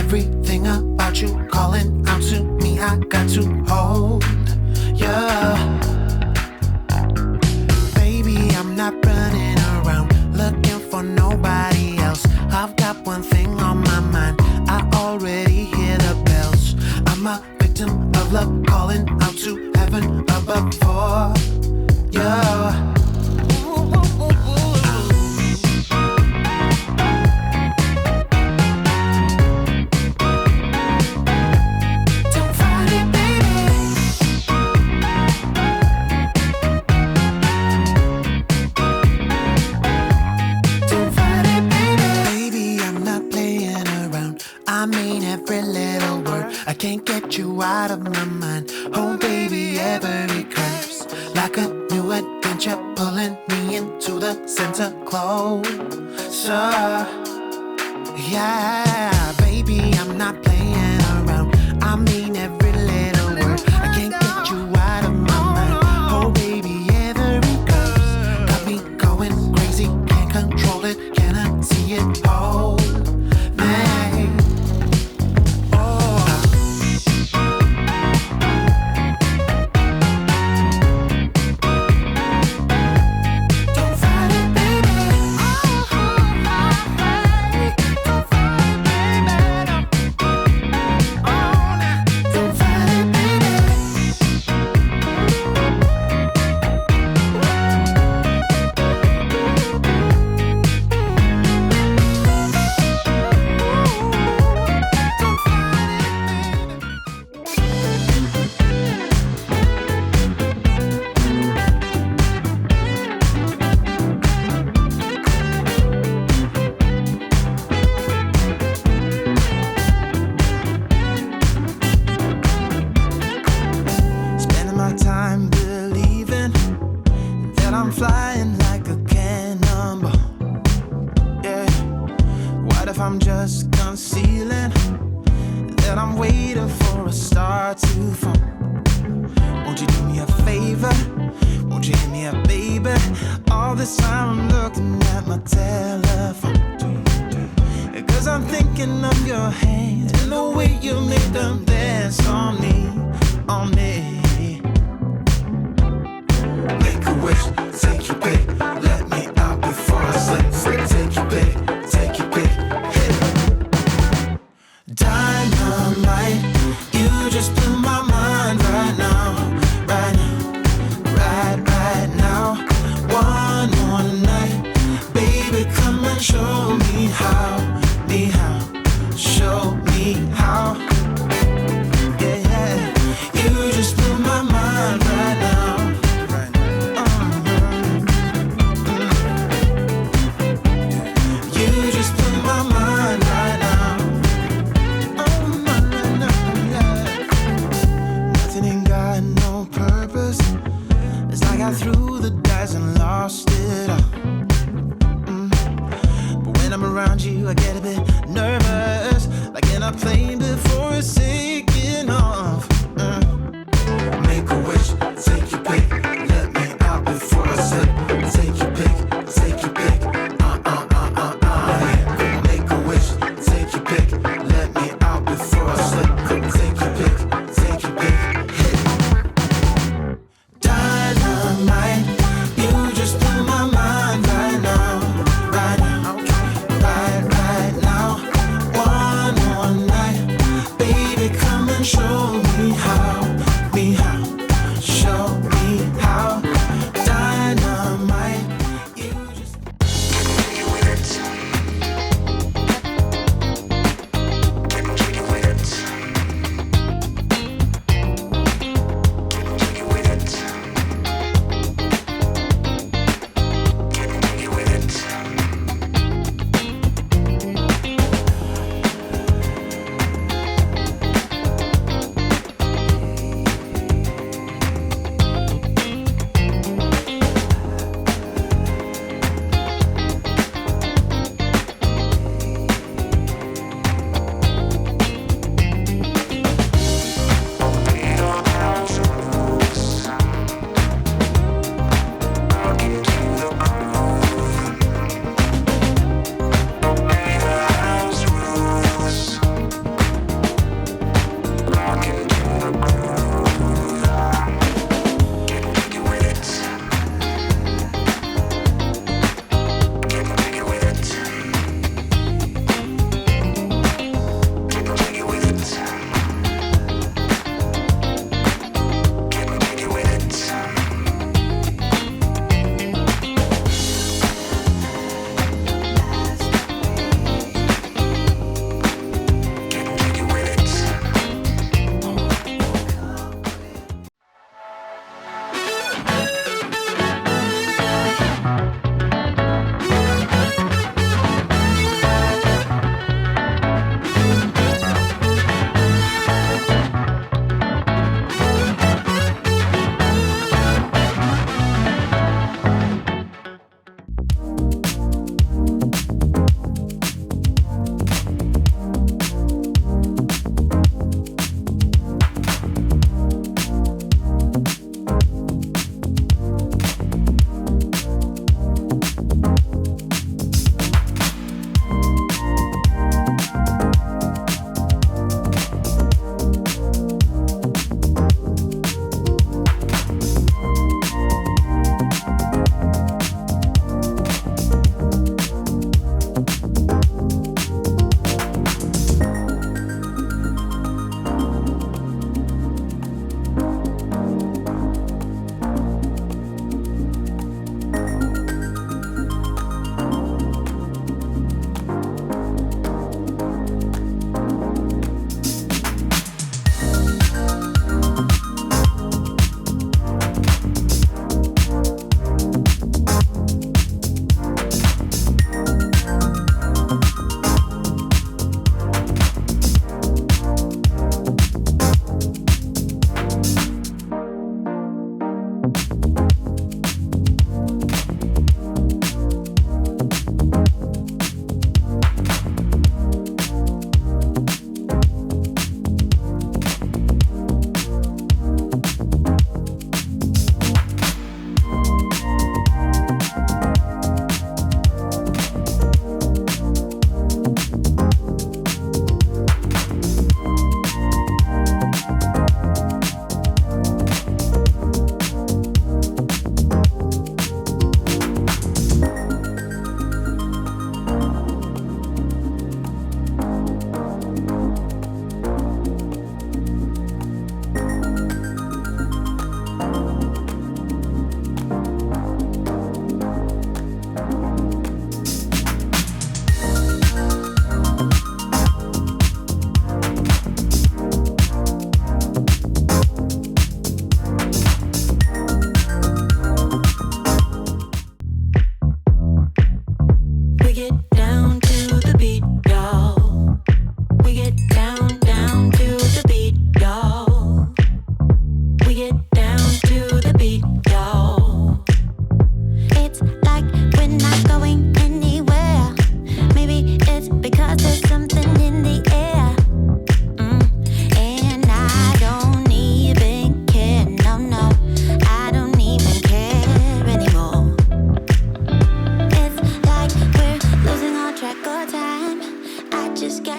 everything about you calling out to me. I got to hold ya. Baby, I'm not running around looking for nobody else. I've got one thing on my mind, I already hear the bells. I'm a victim of love, calling out to heaven above for ya. I can't get you out of my mind. Oh baby, every curve's like a new adventure, pulling me into the center closer. Yeah, baby, I'm not playing around. I mean every little word. I can't get you out of my mind. Oh baby, every curve's got me going crazy. Can't control it, cannot see it all. Night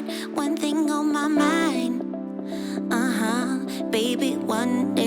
got one thing on my mind. Baby, one